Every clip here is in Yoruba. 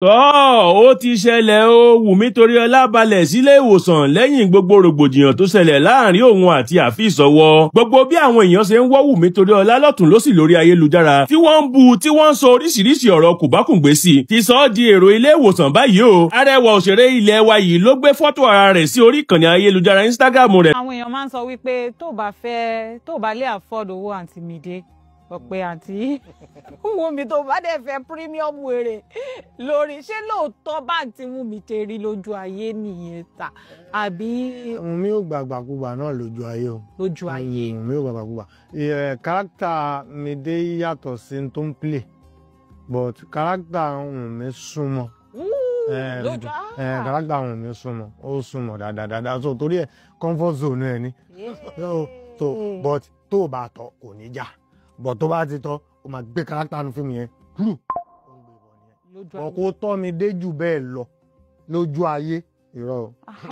Ó ti ṣẹlẹ̀ o. Wùmí Toríọlá balẹ̀ sílé ìwòsàn lẹ́yìn gbogbo rògbòdìyàn tó ṣẹlẹ̀ láàrin òun àti Afeez Ọwọ́. Gbogbo bí àwọn èèyàn ṣe ń wọ́ Wùmí Toríọlá lọ́tùn lósì lórí ayélujára tí wọ́n ń bu tí wọ́n ń sọ oríṣiríṣi ọ̀rọ̀ kòbákùngbé sí ti sọ ọ́ di èrò ilé ìwòsàn báyìí o. Arẹwà òṣèré ilẹ̀ wa yìí ló gbé fọ́tò ara rẹ̀ sí orí ìkànnì ayélujára Instagram rẹ̀. Àwọn èèyàn máa ń sọ wípé tó bá lè afford owó àǹtí Mide ọ̀pẹ àǹtí Wùmí tó bá dẹ̀ fẹ́ premium wèrè lórí ṣé lóòótọ́ bá ti Wùmí ṣe rí lójú ayé nìyẹn ta àbí. Wùmí ò gbàgbàkúgbà náà lójú ayé o. Lójú ayé. Wùmí ò gbàgbàkúgbà. Kárátà Mide yàtọ̀ sí tó ń play but kárátà Wùmí súnmọ́. Kárátà Wùmí súnmọ́ ó súnmọ́ dáadáa so torí ẹ̀ comfort zone ẹ̀ ni but tó bá tọ́ kò ní já but tó bá ti tọ́ ó máa gbé kárátà nu fíìmù yẹn kúrò ọkọ tọ́ mi dé jù bẹ́ẹ̀ lọ lójú ayé irọ́.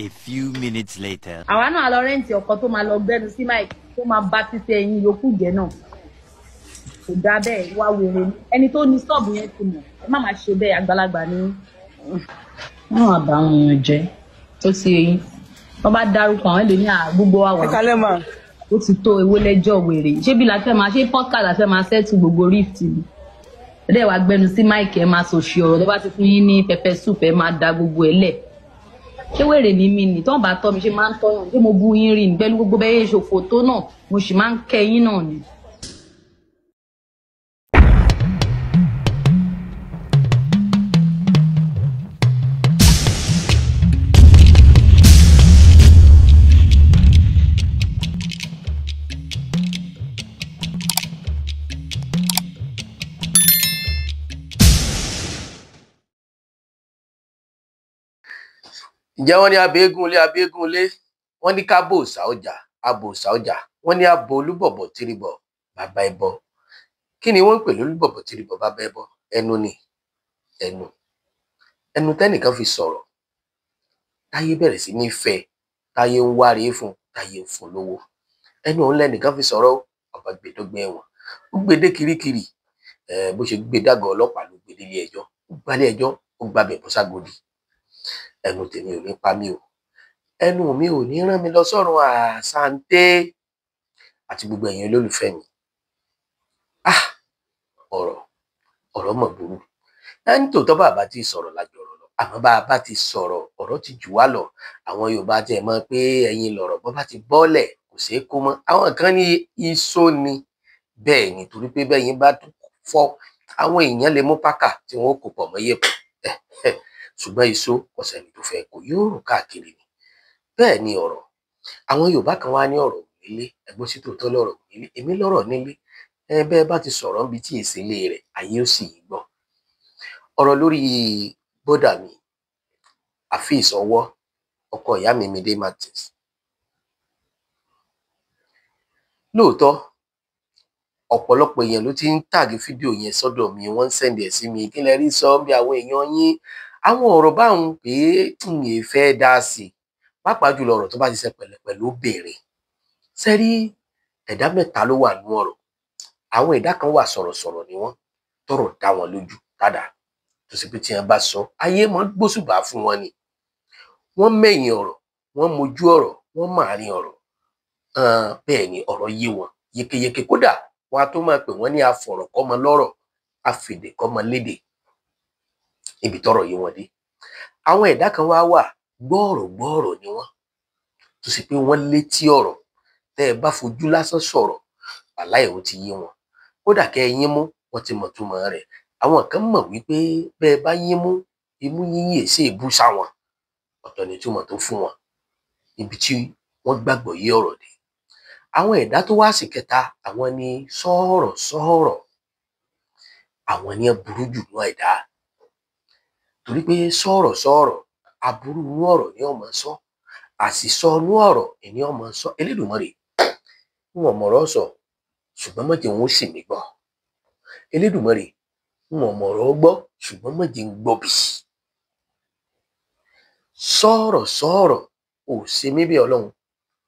A few minutes later. àwa náà lọ rẹ́ǹtì ọkọ tó máa lọ gbẹ́nu sí máìkì tó máa bá títẹ ẹyin yòókù jẹ náà kò dá bẹ́ẹ̀ wá wèrè ni ẹni tó ní ṣọ́ọ̀bù yẹn ti mọ̀ ẹ má máa ṣe bẹ́ẹ̀ àgbàlagbà ni. wọn àbá àwọn èèyàn jẹ tó ti eyín wọn bá dárúkọ àwọn èlò ní àgbúgbò àwà ó ti tó ewé lẹ́jọ́ wèrè ṣé bí la fẹ́ máa ṣe podcast la fẹ́ máa ṣẹ́tù gbogbo rift ni ẹ̀dẹ̀ wàá gbẹnu sí máìkì ẹ̀ máa sòṣì ọ̀rọ̀ tó bá ti fún yín ní pẹpẹ soup ẹ̀ máa da gbogbo ẹ̀ lẹ̀ ṣé wèrè ní mi nì tí wọ́n bá tọ́ mi ṣe máa ń tọ́yàn ṣé mo bú yín rí ní pẹ̀lú gbogbo bẹ́ẹ̀ ṣòfò tó náà mo sì máa ń kẹ́ yín náà ni. ǹjẹ́ wọ́n ní abẹ́gúnlé wọ́n ní ká bò òòṣà ọjà wọ́n ní abo olúbọ̀bọ̀ tìrìbọ̀ bàbá ẹbọ kí ni wọ́n ń pè lólúbọ̀bọ̀ tìrìbọ̀ bàbá ẹbọ ẹnu ni ẹnu tẹ́nìkan fi sọ̀rọ̀ táyé bẹ̀rẹ̀ sí ní fẹ́ táyé ń wárí fún táyé ń fún lówó ẹnu òun lẹ́nìkan fi sọ̀rọ̀ ọba gbẹdọgbẹ ẹ̀wọ̀n ó gbede kirikiri bó ṣe gbé dàgọ̀ ọlọ́pàá ló gbé délé ẹjọ́ ó gbálé ẹjọ́ ó gbàbẹ̀ bọ́ ságòdì ẹnu tèmi ò ní pa mí o ẹnu mi ò ní rán mi lọ sọ́run àsáńté àti gbogbo ẹ̀yin olólùfẹ́ mi ọ̀rọ̀ mọ̀ burú ẹni tòótọ́ bàbá ti sọ̀rọ̀ lájọ ọ̀rọ̀ lọ àmọ́ bàbá ti sọ̀rọ̀ ọ̀rọ̀ ti jù wá lọ àwọn Yorùbá tiẹ̀ mọ̀ pé ẹ̀yin lọ̀rọ̀ bọ́ bá ti bọ́lẹ̀ kò ṣeé kó mọ́ àwọn kan ní iṣó ni bẹ́ẹ̀ ni torí pé bẹ́yìn bá fọ́ àwọn èèyàn lè mú pákà tí wọ́n kó pọ̀ mọ́ yẹ̀pẹ̀ ṣùgbọ́n iṣó ọ̀sẹ̀ ni tó fẹ́ kó yóò rùn káàkiri ni bẹ́ẹ̀ ni ọ̀rọ̀ àwọn Yorùbá kan wá ní ọ̀rọ̀ nílé ẹgbọ́n sí tòótọ́ lọ́rọ̀ nílé èmi lọ́rọ̀ nílé bẹ́ẹ̀ bá ti sọ̀rọ̀ níbi tí èsì ilé rẹ̀ ayé ó sì yí gbọ́ ọ̀rọ̀ lórí bọ́dà mi Afeez Ọwọ́ ọkọ ìyá mi Mide Martins lóòótọ́ ọ̀pọ̀lọpọ̀ èèyàn ló ti ń tàgé fídíò yẹn sọ́dọ̀ mi wọ́n ń sẹ́ndì ẹ̀ sí mi kí lẹ rí sọ bí àwọn èèyàn yín àwọn ọ̀rọ̀ báwọn pé n lè fẹ́ dá sí i pàápàá jùlọ ọ̀rọ̀ tó bá ti ṣe pẹ̀lẹ́pẹ̀lú obìnrin sẹ́rí ẹ̀dá mẹ́ta ló wà nínú ọ̀rọ̀ àwọn ẹ̀dá kan wà sọ̀rọ̀sọ̀rọ̀ ni wọ́n tọ̀rọ̀ dá wọn lójú dáadáa tó sì pé tí wọ́n bá sọ ayé mọ́ gbóṣùbà fún wọn ni wọ́n mẹ̀yìn ọ̀rọ̀ wọ́n mojú ọ̀rọ̀ wọ́n màárín ọ̀rọ̀ bẹ́ẹ̀ ni ọ̀rọ̀ yé wọn yékéyéké kódà wọn a tó máa pè wọ́n ní afọ̀rọ̀kọ́mọ lọ́rọ̀ afèdèkọ́mọ lédè ibi tọ́rọ̀ yé wọn dé àwọn ẹ̀dá kan wá wà gbọ́ọ̀rọ̀ ni wọ́n tó sì pé wọ́n létí ọ̀rọ̀ tẹ́ ẹ bá fojú lásán sọ̀rọ̀ àláì ó ti yé wọn kódà kẹ́ ẹ yín mú wọ́n ti mọ̀ túmọ̀ rẹ̀ àwọn kan mọ̀ wípé bẹ́ẹ̀ bá yín mú imú yíyìn èsè ìbú sáwọn ọ̀tọ̀ ni túmọ̀ tó fún wọn ibi tí wọ́n gbàgbọ́ yé ọ̀rọ̀ dé àwọn ẹ̀dá tó wá sí kẹta àwọn ni sọ̀rọ̀ àwọn ni burú jù ní ẹ̀dá torí pé sọ̀rọ̀ aburú inú ọ̀rọ̀ ni ọmọ sọ àṣìsọ inú ọ̀rọ̀ ni ọmọ sọ Elédùmarè wọn mọ̀rọ̀ sọ ṣùgbọ́n mọ̀jẹ̀ wọn ó sì mí gbọ́ Elédùmarè wọn mọ̀rọ̀ gbọ́ ṣùgbọ́n mọ̀jẹ̀ ń gbọ́ bì sọ̀rọ̀ ò ṣe mí bí Ọlọ́run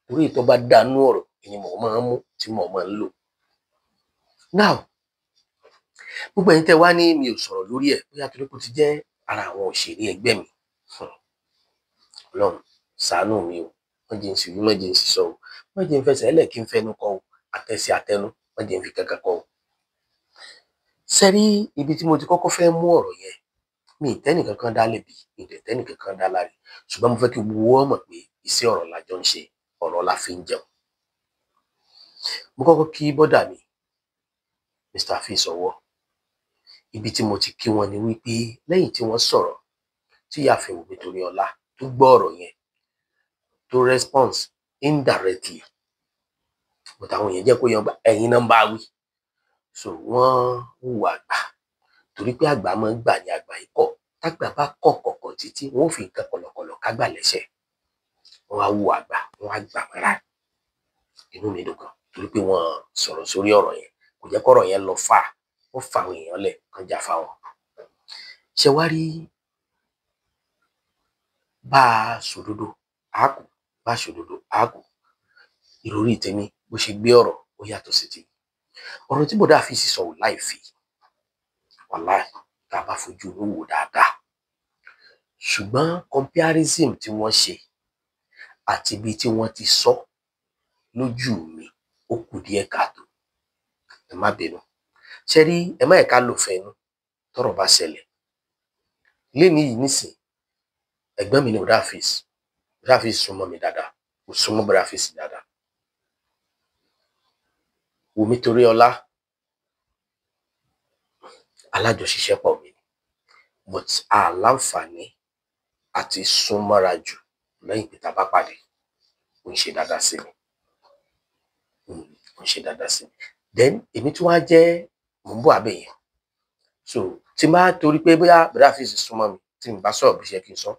orí ìtọ́ bá dánú ọ̀rọ̀ ni mo máa ń mú tí mo máa ń lò now gbogbo ẹ̀yin tẹ́ wá ní mi ò sọ̀rọ̀ lórí ẹ̀ bóyá torí pé ó ti jẹ́ ara àwọn òṣèré ẹgbẹ́ mi. Ọlọ́run ṣàánú mi o, wọ́n jẹ́ ń sì wí, wọ́n jẹ́ ń sì sọ o, wọ́n jẹ́ ń fẹsẹ̀ ẹlẹ́ kí n fẹnu kọ o, àtẹ̀sí àtẹnu, wọ́n jẹ́ ń fi kankan kọ o. Sẹ́rí ibi tí mo ti kọ́kọ́ fẹ́ mú ọ̀rọ̀ yẹn, mi ì tẹ́nì kankan dá lẹ́bi, mi ì dẹ̀ tẹ́nì kankan dá láre, ṣùgbọ́n mo fẹ́ kí gbogbo wọn mọ̀ pé iṣẹ́ ọ̀rọ̀ la jọ ń ṣe, ọ̀rọ̀ la fi ń jẹun. Mo kọ́kọ́ kí bọ́dà mi, Mr. Afeez Ọwọ́. Ibi tí mo ti kí wọn ni wípé lẹ́yìn tí wọ́n sọ̀rọ̀, tí ìyáàfin Wùmí Toríọlá tó gbọ́ ọ̀rọ̀ yẹn, tó response indirectly, but àwọn èèyàn jẹ́ kó yan ẹ̀yin náà ń bá wí. So wọ́n hùwà àgbà, torí pé àgbà máa ń gbà ní àgbà ikọ̀, tágbà bá kọ̀ kọ̀kọ̀ títí wọ́n ò fi nǹkan kọ̀lọ̀kọ̀lọ̀ kágbà lẹ́sẹ̀. Wọ́n á hùwà àgbà, wọ́n á gbà mọ́ra. Inú mi dùn gan, torí pé wọ́n sọ̀rọ̀ sórí ọ̀rọ̀ yẹn, kò jẹ́ kọ́rọ̀ yẹn lọ fà, wọ́n fa àwọn èèyàn lẹ̀ kán jà fáwọn. Ṣé wá rí bá a sòdodo àákù, bá a sòdodo àákù, ìròrí tèmi bó ṣe gbé ọ̀rọ̀ ó yàtọ̀ sí ti ọ̀rọ̀ tí bọ̀dá Afeez sọ ò láì fi, wàláì tá a bá fojú inú wò dáadáa. Ṣùgbọ́n comparison tí wọ́n ṣe àti ibi tí wọ́n ti sọ lójú mi ó kù díẹ̀ káàtó. Ẹ má bínú. Ṣé rí, ẹ má ẹ̀ka lò fẹ́nu tọ́rọ̀ bá ṣẹlẹ̀. Léni yìí nísìn, ẹ̀gbọ́n mi ni bọ̀dá Afeez. Bọ̀dá Afeez súnmọ́ mi dáadáa, kò súnmọ́ bọ̀dá Afeez dáadáa. Wùmí Toríọlá alájọṣiṣẹ́pọ̀ mi, but àláǹfààní àti súnmọ́ra jù lẹ́yìn pé tá a bá pàdé, ó ń ṣe dáadáa sí mi. Ó ń ṣe dáadáa sí mi. Then èmi tí wọ́n á jẹ́ mò ń bọ̀ abẹ́ yẹn. So tí n bá torí pé bóyá bọ̀dá Afeez súnmọ́ mi, tí n bá sọ̀rọ̀ bí ṣe kí n sọ,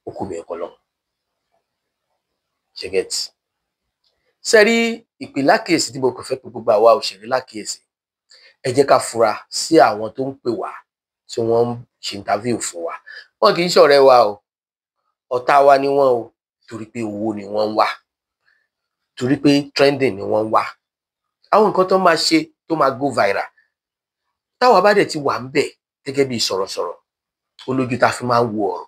ó kù mí ẹ̀kọ́ lọ. Ṣé gẹ́tì? Ṣé rí ìpè lákèésí tí mo kàn fẹ́ pé gbogbo àwa òṣèré lákèésí, ẹ jẹ́ ká fura sí àwọn tó ń pè wá tí wọ́n ń ṣe interview fún wa. Wọ́n kì í ṣọ̀rẹ́ wa o, ọ̀tá wa ni wọ́n o, torí pé owó ni wọ́n ń wá, torí pé trending ni wọ́n ń wá. Àwọn nǹkan tó máa ṣe tó máa go viral, táwa bá dẹ̀ ti wà ń bẹ̀ gẹ́gẹ́ bí sọ̀rọ̀sọ̀rọ̀, olójú tá fi máa ń wo ọ̀rọ̀.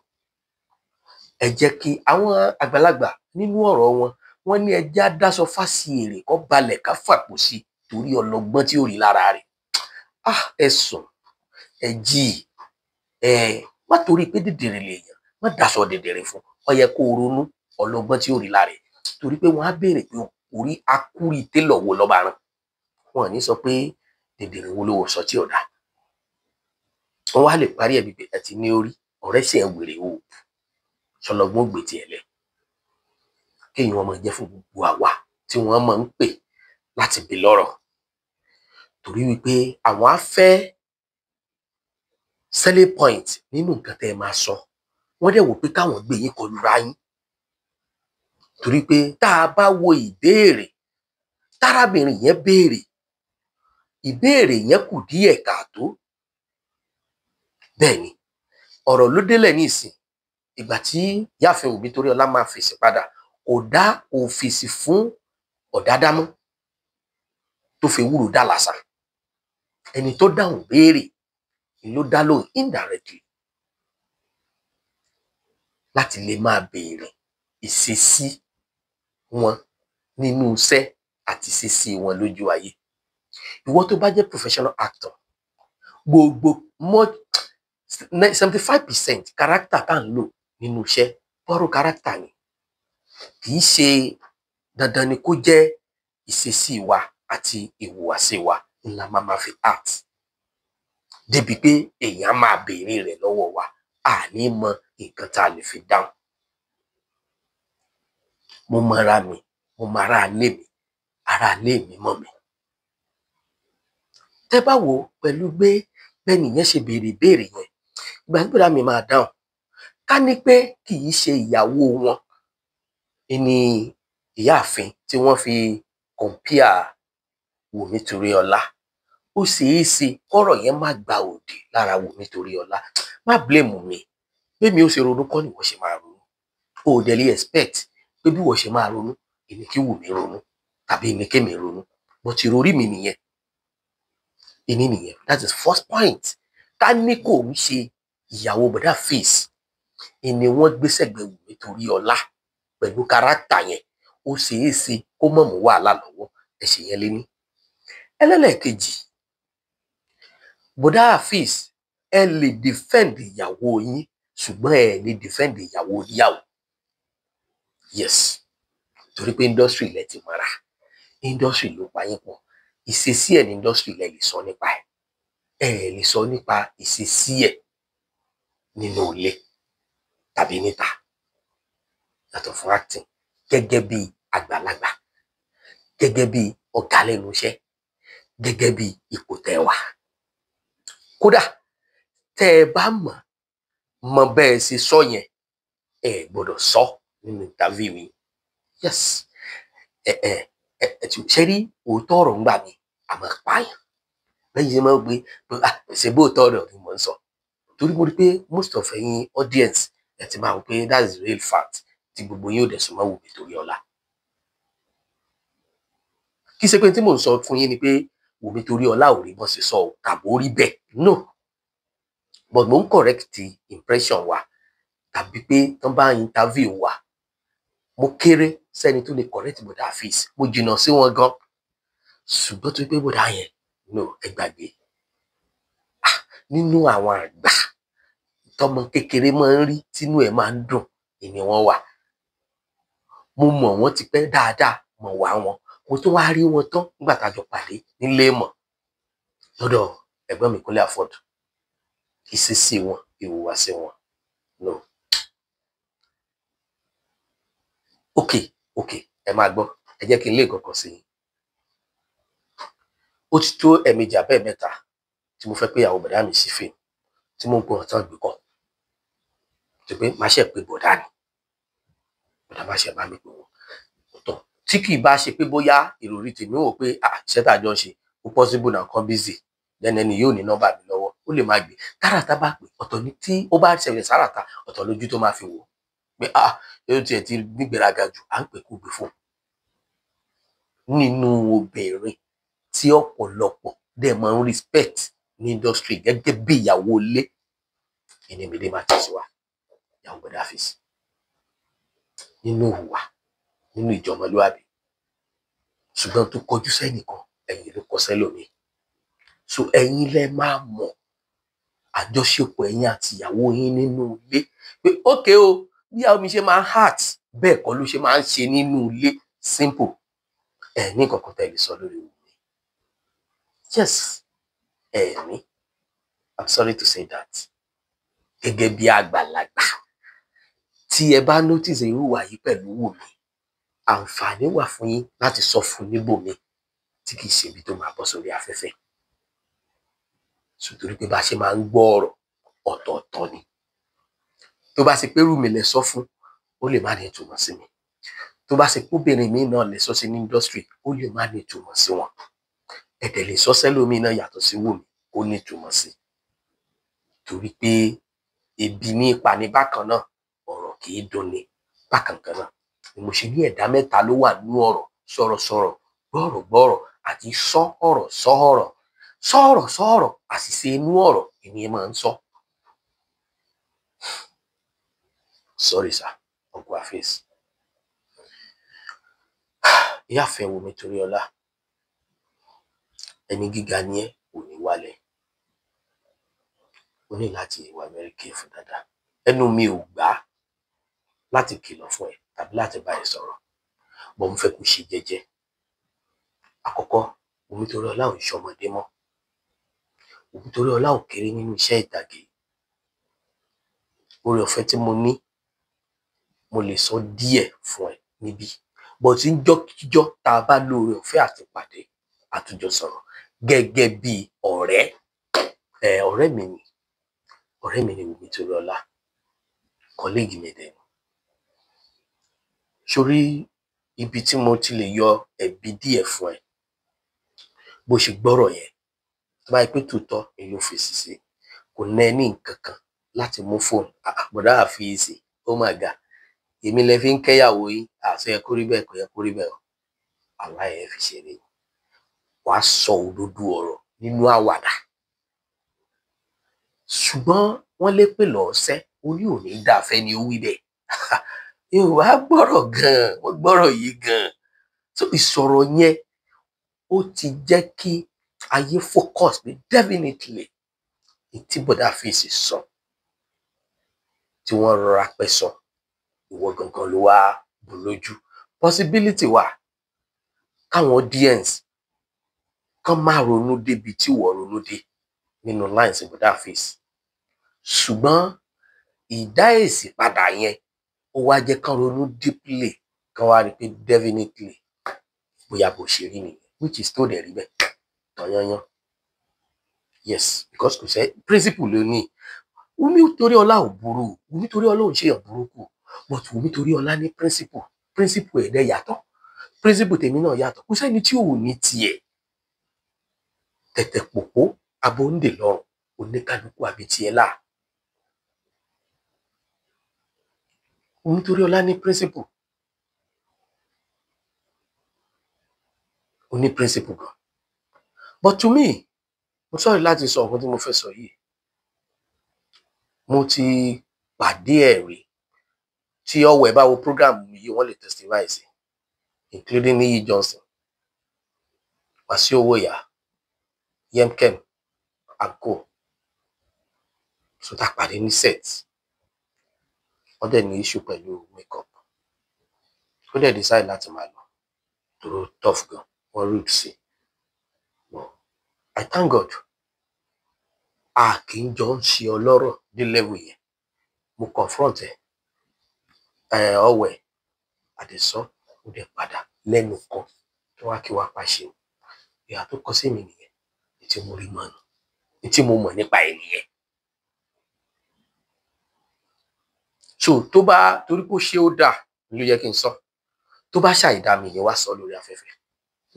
Ẹ jẹ́ kí àwọn àgbàlagbà nínú ọ̀rọ̀ wọn, wọ́n ní ẹjẹ́ á dáṣọ fásì èrè kó balẹ̀ ká fàpò sí torí ọlọ́gbọ́n tí ó rí lára rẹ̀. Ẹ sùn, ẹ jí, má torí pé dèdèrè lèèyàn, má dáṣọ dèdèrè fún. Ó yẹ kó ronú ọlọ́gbọ́n tí ó rí lára rẹ̀, torí pé wọ́n á béèrè pé orí akúrí télọ̀ wo lọ́ba rán. Wọ́n ò ní sọ pé dèdèrè wo ló wọ̀ sọ tí ò dá. Wọ́n wá lè parí ẹ̀ bí pé ẹ ti ní orí, ọ̀rẹ́ sì ẹ̀ wèrè o, ṣọlọ́gbọ́n ògbè tiẹ̀ lẹ̀. Kéèyàn ọmọ jẹ́ fún gbogbo àwa tí wọ́n máa ń pè láti bí lọ́rọ̀, torí wípé àwọn á fẹ́ selling point nínú nǹkan tẹ́ ẹ máa sọ. Wọ́n dẹ̀ wò pé káwọn gbé yín kọlu ra yín, torí pé tá a bá wo ìbéèrè tárábìnrin yẹn béèrè, ìbéèrè yẹn kù díẹ̀ káàtó. Bẹ́ẹ̀ ni ọ̀rọ̀ ló délẹ̀ ní ìsìn, ìgbà tí ìyáàfin Wùmí Toríọlá máa fèsì padà, kò dá òfèsì fún ọ̀dádámọ́ tó fi wúrò dá làṣà. Ẹni tó dáhùn béèrè ni ló dá lóhùn indirectly láti lè máa béèrè ìṣesí wọn nínú iṣẹ́ àti ìṣesí wọn lójú ayé. Ìwọ tó bá jẹ́ professional actor, gbogbo 75% character tá ń lò nínú iṣẹ́ bọ́rọ̀ character ni, kì í ṣe dandan ni kó jẹ́ ìṣesí wa àti ìhùwàsí wa ńlá máa fi act débi pé èèyàn máa béèrè rẹ̀ lọ́wọ́ wa, àní mọ nǹkan tá a lè fi dáhùn. Mo mọ ara mi, mo mọ ara ilé mi, ara ilé mi mọ̀ mi. Tẹ́ bá wò pẹ̀lú pé bẹ́ẹ̀ni yẹn ṣe béèrè ìbéèrè yẹn, ìgbà tí bọ̀dá mi máa dáhùn, ká ní pé kì í ṣe ìyàwó wọn ni ìyáàfin tí wọ́n fi compare Wùmí Toríọlá, ó ṣeé ṣe kọ́rọ̀ yẹn má gba òdì lára Wùmí Toríọlá. Má blame mi, bí mi ò ṣe ronú kọ́ ni wọ́n ṣe máa ronú. O ò dẹ̀ lè expect pé bí wọ́n ṣe máa ronú èmi kí Wùmí ronú tàbí èmi kémi ronú, but ìrorí mi nìyẹn. Èmi nìyẹn, that is first point. Ká ní kò ń ṣe ìyàwó bọ̀dá Afeez ni wọ́n gbé sẹ́gbẹ̀ẹ́ Wùmí Toríọlá pẹ̀lú kárátà yẹn ó ṣeé ṣe kó mọ̀ mú wàhálà lọ́wọ́ ẹ̀ṣẹ̀ yẹn lé ní. ẹlẹ́lẹ́kejì bọ̀dá Afeez ẹ lè defend ìyàwó yín ṣùgbọ́n ẹ lè defend ìyàwó oníyàwó. Yes, torí pé industry lẹ ti mọ́ra, industry ló pa yín pọ̀, ìṣesí ẹ̀ ní industry lẹ lè sọ nípa ẹ̀, ẹ lè sọ nípa ìṣesí ẹ̀ nínú ilé tàbí níta yàtọ̀ fún acting gẹ́gẹ́ bí àgbàlagbà, gẹ́gẹ́ bí ọ̀gá lẹ́nu iṣẹ́, gẹ́gẹ́ bí ipò tẹ́ wà. Kódà tẹ́ ẹ bá mọ bẹ́ẹ̀ ṣe sọ yẹn ẹ gbọ́dọ̀ sọ nínú interview mi. Yes, ṣe rí òótọ́ ọ̀rọ̀ ń gbà mí àmọ́ pààyàn lẹ́yìn ṣe máa ń gbé ṣe bó òótọ́ ọ̀rọ̀ ni mò ń sọ torí mo rí pé most of ẹ̀yin audience ẹ ti máa ń pé that is real fact tí gbogbo yín ò dẹ̀ súnmọ́ Wùmí Toríọlá. Kì í ṣe pé tí mò ń sọ fún yín ni pé Wùmí Toríọlá ò rí bọ́ ṣe sọ tàbí ó rí bẹ́ẹ̀ no, but mo ń correct impression wa tàbí pé tán bá interview wa mo kéré sẹ́ni tó lè correct bọ̀dá Afeez, mo jìnnà sí wọn gan ṣùgbọ́n tó pé bọ̀dá yẹn no ẹ gbàgbé nínú àwọn àgbà tọmọ kékeré máa ń rí tínú ẹ̀ máa ń dùn ìní wọn wà. Mo mọ̀ wọ́n ti pẹ́ dáadáa, mọ̀ wá wọn, mo tún wá rí wọn tán nígbà tá a jọ pàdé nílé mọ̀ lọ́dọ̀ ẹ̀gbọ́n mi Kúnlé Afọ́d. Ìṣesí wọn, ìhùwàsí wọn no. ok ẹ máa gbọ́, ẹ jẹ́ kí n lé kankan sí i. Ó ti tó ẹ̀ẹ̀mejì abẹ́ mẹ́ta tí mo fẹ́ pé ìyàwó bọ̀dá mi sí fíìmù tí mo ń gbọ́ ọ̀tán gbé kọ́ tó pé máa ṣe pé bọ̀dá ni bọ̀dá máa ṣe bá mi pè wọ́n tán tí kì í bá ṣe pé bóyá ìròrí tèmi wò pé iṣẹ́ tá a jọ ń ṣe ó possible náà kan busy then ẹni yóò ní nọ́mbà mi lọ́wọ́ ó lè máa gbé táràtà bá pè ọ̀tọ̀ ní tí ó bá ṣẹlẹ̀ sáràtà ọ̀tọ̀ lójú tó máa fi wò pé yóò tiẹ̀ ti nígbèraga jù à ń pè kú gbé fún nínú obìnrin tí ọ̀pọ̀lọpọ̀ dẹ̀ máa ń respect ní industry gẹ́gẹ́ bí ìyàwó ilé Ìnímídé máa tẹ̀síwá ìyàwó bọ̀dá Afeez nínú ìhùwà nínú ìjọmọlúwàbí ṣùgbọ́n tó kọjú sẹ́nìkan ẹ̀yin ló kọ sẹ́lòmíì so ẹ̀yin lẹ máa mọ̀ àjọṣepọ̀ ẹ̀yin àti ìyàwó yín nínú ilé pé ókè o bí àwọn mi ṣe máa ń heart bẹ́ẹ̀ kọ́ ló ṣe máa ń ṣe nínú ilé simple ẹ̀ ní kankan tẹ̀lé sọ lórí Wùmí. Yes, ẹ̀mí I'm sorry to say that gẹ́gẹ́ bí àgbàlagbà tí ẹ bá notice irú wà yìí pẹ̀lú Wùmí àǹfààní wà fún yín láti sọ fún níbòmí tí kì í ṣe ibi tó máa bọ́ sórí afẹ́fẹ́ nítorí pé bá ṣe máa ń gbọ́ ọ̀rọ̀ ọ̀tọ̀ọ̀tọ̀ ni tó bá ṣe pé Wùmí lẹ sọ fún ó lè má ní ìtumọ̀ sí mi tó bá ṣe pé obìnrin mi náà lè sọ sí ní industry ó lè má ní ìtumọ̀ sí wọn ẹ̀dẹ̀ lè sọ sẹ́lómi náà yàtọ̀ sí Wùmí ó ní ìtumọ̀ sí torí pé ebi ní ìpani bákan náà ọ̀rọ̀ kì í dùn ní bákan kan náà ni mo ṣe ní ẹ̀dá mẹ́ta ló wà nínú ọ̀rọ̀ sọ̀rọ̀sọ̀rọ̀ gbọ́rọ̀gbọ́rọ̀ àti sọ ọ̀rọ̀ àṣìṣe inú ọ̀rọ̀ ènìyàn máa ń sọ. Sorry sir, Uncle Afeez. Ìyáàfẹ́ Wùmí Toríọlá ẹni gíga ni ẹ́ ò ní wálẹ̀ ó ní láti wà very careful dáadáa ẹnu mi ò gbà láti kìlọ̀ fún ẹ tàbí láti bá ẹ sọ̀rọ̀ bọ́ mo fẹ́ kó ṣe jẹ́jẹ́. Àkọ́kọ́ Wùmí Toríọlá ò ń ṣọmọdé mọ́ Wùmí Toríọlá ò kéré nínú iṣẹ́ ìtàgé oore ọ̀fẹ́ tí mo ní mo lè sọ díẹ̀ fún ẹ níbí bọ̀ tí ń jọ́kíjọ́ tá a bá lóore ọ̀fẹ́ àti pàdé àtúnjọ sọ̀rọ̀ gẹ́gẹ́ bí ọ̀rẹ́ ọ̀rẹ́ mi ni Wùmí Toríọlá kọ́lẹ́ẹ̀gì mi dẹ̀ sórí ibi tí mo ti lè yọ ẹ̀bi díẹ̀ fún ẹ bó ṣe gbọ́rọ̀ yẹn tó bá yẹ pé tòótọ́ èyí ò fèsì sí kò ná ẹ ní nǹkan kan láti mú fóònù bọ̀dá Afeez ó mà ga èmi lẹ fi ń kẹ́yàwó yín àṣẹ ẹ kó rí bẹ́ẹ̀ kò yẹ kó rí bẹ́ẹ̀ o àwa ẹ̀ fi ṣeré wàá sọ òdodo ọ̀rọ̀ nínú àwàdà ṣùgbọ́n wọ́n lé pè lọ́ọ́sẹ́ orí ò ní dáfẹ́ ni ó wí bẹ́ẹ̀ yorùbá gbọ́rọ̀ gan-an wọ́n gbọ́rọ̀ yìí gan-an so ìsọ̀rọ̀ yẹn ó ti jẹ́ kí ayé focus pé definitely tí bọ̀dá fèsì sọ tí wọ́n rọra pẹ́ sọ ìwọ gangan ló wá bù lójú possibility wà káwọn audience kán má ronú débi tí wọ́n ronú dé nínú lines bọ̀dá fèsì ṣùgbọ́n ìdá èsì padà yẹn ó wá jẹ́ kán ronú deeply kán wá rí pé definitely bóyá bó ṣe rí nìyẹn which is tó dẹ̀ rí bẹ́ẹ̀ tọ̀yányán yes because kò sẹ́ principle ló ní Wùmí Toríọlá ò burú Wùmí Toríọlá ò ń ṣèyàn burúkú but Wùmí Toríọlá ní principle ẹ̀dẹ̀ yàtọ̀ principle tèmi náà yàtọ̀ kò sẹ́ni tí ò ní tiẹ̀ tẹ̀tẹ̀ pòpó abóńdè lọ́rùn oníkálukú àbí tiẹ̀ là Wùmí Toríọlá ní principle ó ní principle gan but to me mo sọ̀rọ̀ láti sọ nǹkan tí mo fẹ́ sọ yìí mo ti pàdé ẹ̀ rí tí ọwọ́ ẹ̀ bá wo program mi yìí wọ́n lè testify sí including Niyi Johnson Wasiu Owoya Yemkem Anko so tá pàdé ní set wọ́n dẹ̀ ní issue pẹ̀lú makeup ó dẹ̀ decide láti máa lọ dúró tough gan wọ́n rude sí I thank God a kì í jọ ń ṣe ọlọ́rọ̀ dé level yẹn mo confront ọwẹ́ àdìsọ́ ó dẹ̀ padà lẹ́nu kan tó wá kí wá pàṣẹ ìyá tó kọ sí mi nìyẹn tí mo rí mọ́nu tí mo mọ̀ nípa ẹ̀ nìyẹn so tó bá torí pé ó ṣe ó dà ló yẹ kí n sọ tó bá ṣàìdá mi ni wá sọ lórí afẹ́fẹ́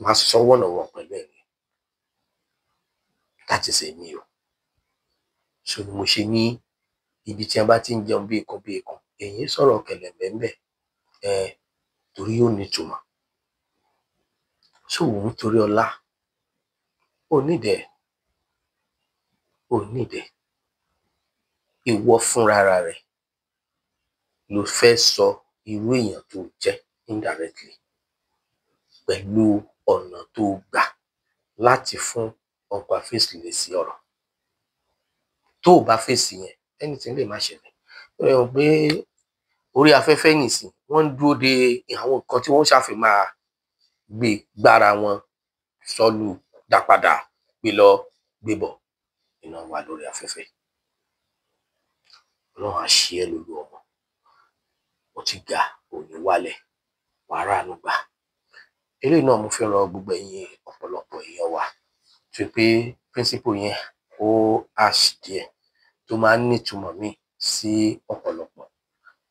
máa sọ wọ́nà wọn pẹ̀lú ẹ̀mí láti ṣe mí o so ni mo ṣe ní ibi tí a bá ti ń jẹun bí ekan èyí sọ̀rọ̀ kẹlẹ̀bẹ̀ńbẹ̀ torí yóò nítumọ̀ so Wùmí Toríọlá ò nídẹ̀ ìwọ fúnra rẹ̀ ló fẹ́ sọ irú èèyàn tó jẹ́ indirectly pẹ̀lú ọ̀nà tó gbà láti fún Uncle Afeez lè sí ọ̀rọ̀ tó o bá fèsì yẹn anything lè má ṣẹlẹ̀ ẹ rò pé orí afẹ́fẹ́ nìsín wọ́n ń dúró de àwọn nǹkan tí wọ́n ṣàfi máa gbé gbára wọn sọ́lù dápadà gbé lọ gbé bọ̀ iná wà lórí afẹ́fẹ́ ọlọ́run á ṣe ẹ́ lólu ọmọ ó ti ga òní wálẹ̀ wàrà àánú gbà eléyìí náà mo fi rọ gbogbo ẹ̀yin ọ̀pọ̀lọpọ̀ èèyàn wa tó pé principle yẹn ó ash díẹ̀ tó máa ń nítumọ̀ míì sí ọ̀pọ̀lọpọ̀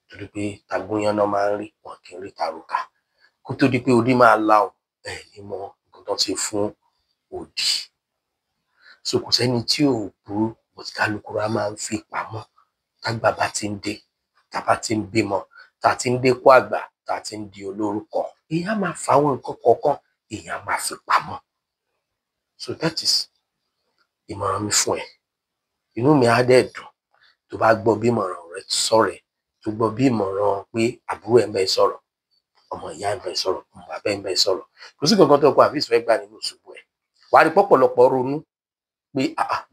torí pé tagúnyán náà máa ń rí wọn kì í rí taruka kó tó di pé odi máa la ò ní mọ nǹkan tó ti fún odi so kò sẹ́ni tí ò burú bọ̀tí kálukú wa máa ń fi pamọ́ tágbà bá ti ń dé tá bá ti ń bímọ tá ti ń dékó àgbà tá ti ń di olórúkọ èèyàn máa fa àwọn nǹkan kọ̀ọ̀kan èèyàn máa fi pamọ́ so that is ìmọ̀ràn mi fún ẹ inú mi á dẹ̀ dùn tó bá gbọ́ bí ìmọ̀ràn rẹ sọ̀rọ̀ tó gbọ́ bí ìmọ̀ràn pé àbúrò ẹ̀ ń bẹ sọ̀rọ̀ ọmọ ìyá ẹ̀ ń bẹ sọ̀rọ̀ ọmọ bàbá ẹ̀ ń bẹ sọ̀rọ̀ kò sí kankan tó kọ Afeez fẹ́ gbà nínú ṣubú ẹ̀ wàá rí pọ̀pọ̀lọpọ̀ ronú pé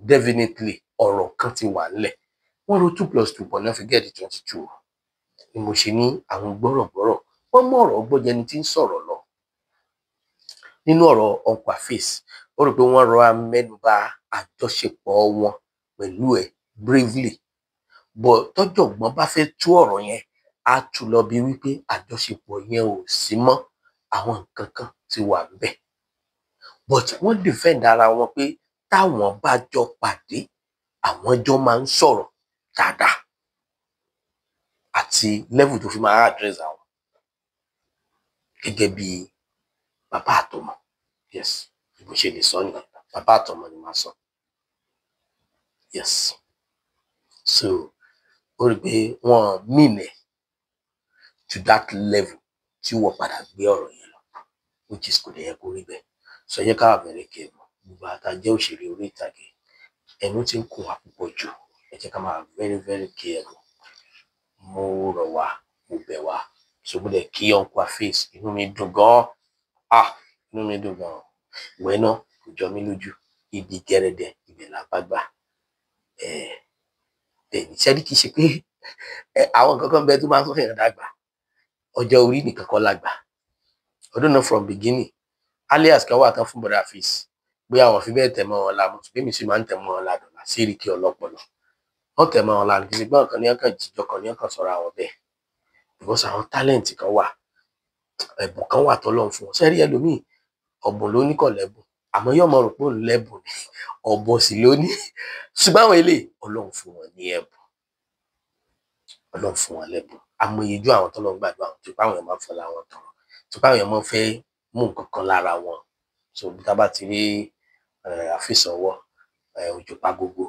definitely ọ̀rọ̀ kan ti wà nílẹ̀ wọ́n ro 2+2 pọ̀ náà fi gẹ́ẹ̀dì 22 ni mo ṣe ní àwọn gbọ́rọ̀gbọ́rọ̀ wọ́n mú ọ̀rọ̀ gbọ́jẹ ni tí ń sọ̀rọ̀ lọ nínú ọ̀rọ̀ Uncle Afeez ó rò pé wọ́n rọra mẹ́nuba àjọṣepọ̀ wọn pẹ̀lú ẹ̀ bravely but tọ́jọ̀gbọ́n bá fẹ́ tú ọ̀rọ̀ yẹn á tú lọ bí wípé àjọṣepọ̀ yẹn ò sí mọ́ àwọn nǹkan kan ti wà ńbẹ̀ but wọ́n defend ara wọn pé táwọn bá jọ pàdé àwọn jọ máa ń sọ̀rọ̀ dáadáa àti level tó fi máa address àwọn gẹ́gẹ́ bí bàbá àtọmọ yes bó ṣe lè sọ nìyẹn bàbá àtọmọ ni màá sọ yes so ó rí pé wọ́n mìnẹ̀ to that level tí wọ́n padà gbé ọ̀rọ̀ yẹn lọ which is kò dẹ̀ yẹ kó rí bẹ́ẹ̀ sọ yẹ ká bẹ̀rẹ̀ kẹ́ mọ̀ gbogbo àtàjẹ́ òṣèré orí ìtàgé ẹnu tí ń kún wa púpọ̀ jù ẹ jẹ́ ká máa very very careful. Mo rọ̀ wá, mo bẹ̀ wá, so mo dẹ̀ kí Uncle Afeez, inú mi dùn gan, inú mi dùn gan. Ìwẹ̀ náà kò jọ mí lójú, ibi gẹ́rẹ́dẹ́ ibẹ̀ là bá gbà. Bẹ́ẹ̀ni ṣẹ́rí kìí ṣe pé àwọn kankan bẹ tó máa ń sọ fẹ́ràn dàgbà, ọjọ́ orí nìkan kọ́ lágbà. Ọdún náà from beginning alias kan wà tán fún brother Afeez pé àwọn fi bẹ́ẹ̀ tẹ̀ mọ́ wọn la, mo tún pé mi sì máa ń tẹ̀ mọ́ wọn la dọ̀la Sẹ́ríkì ọlọ́pọlọ. Wọ́n tẹ̀ mọ́ wọn la kìí ṣe pé ọ̀kan ní ọkàn jíjọ kan ní ọkàn sọ̀rọ̀ àwọn bẹ́ẹ̀, because àwọn talent kan wà, ẹ̀bùn kan wà tọ́lọ́run fún wọn. Sẹ́rí ẹlòmíì ọ̀bùn ló ní kọ̀ lẹ́bùn, àmọ́ yóò mọ̀ rò pé òun lẹ́bùn ni, ọ̀bùn sì ló ní. Ṣùgbọ́n àwọn eléyìí Ọlọ́run fún wọn ní ẹ̀bùn, Ọlọ́run fún wọn lẹ́bùn. Àmọ̀yéjú àwọn tọ́lọ́run gbàdúrà wọn tó pé àwọn èèyàn máa ń fọlá wọn tọrọ, tó pé àwọn èèyàn máa ń fẹ́ mú nǹkan kan lára wọn. So bí tá bá ti rí Afeez ọwọ́, Òjó pa gbogbo,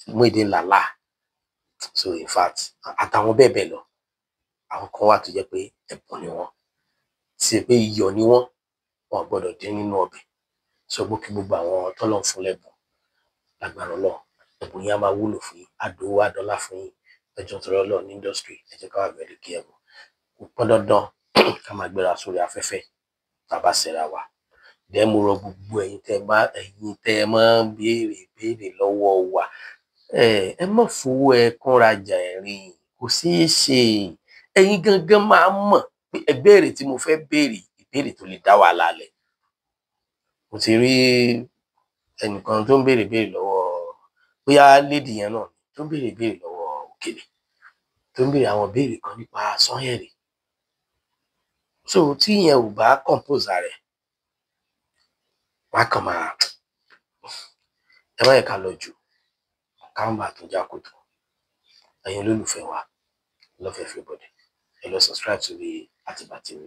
Muyideen Lala, so in fact àtàwọn bẹ́ẹ̀ bẹ́ẹ̀ lọ, àwọn kan wà tó jẹ́ pé ẹ̀bùn ni wọ́n, tí pé iyọ̀ ni wọ́n gbọ́dọ̀ dín nínú ọbẹ̀. So mo kí gbogbo àwọn tọ́lọ́run fún lẹ́bùn lágbára Ọlọ́run, ẹ̀bùn yẹn á máa wúlò fún yín, àdówó àdọ́là fún yín, ẹjọ́ tọrọ Ọlọ́run ní industry, ẹ jẹ́ ká wà very careful. Kò pọn dandan ká máa gbéra sórí afẹ́fẹ́ tàbá ṣẹra wa. Dẹ́ mo rọ gbogbo ẹ̀yin tẹ́ máa ń béèrè lọ́wọ́ wa, ẹ má fowó ẹkún rajà ẹ̀rín, kò ṣeé ṣe. Ẹ̀yin gangan máa mọ̀ pé ìbéèrè tí mo fẹ́ béèrè ìbéèrè tó lè dá wàhálà lẹ̀. Mo ti rí ẹnìkan tó ń béèrè lọ́wọ́, bóyá lady yẹn náà tó ń béèrè lọ́wọ́ Òkèlè, tó ń béèrè àwọn béèrè kan nípa Sanyẹ̀rì. So tí yẹn ò bá compose rẹ̀, wá kàn máa, ẹ má yẹ ká lọ jù, ká má bàa tó já kòtò. Ẹ̀yin olólùfẹ́ wa, love everybody. Ẹ lọ subscribe sórí Àtìbà TV.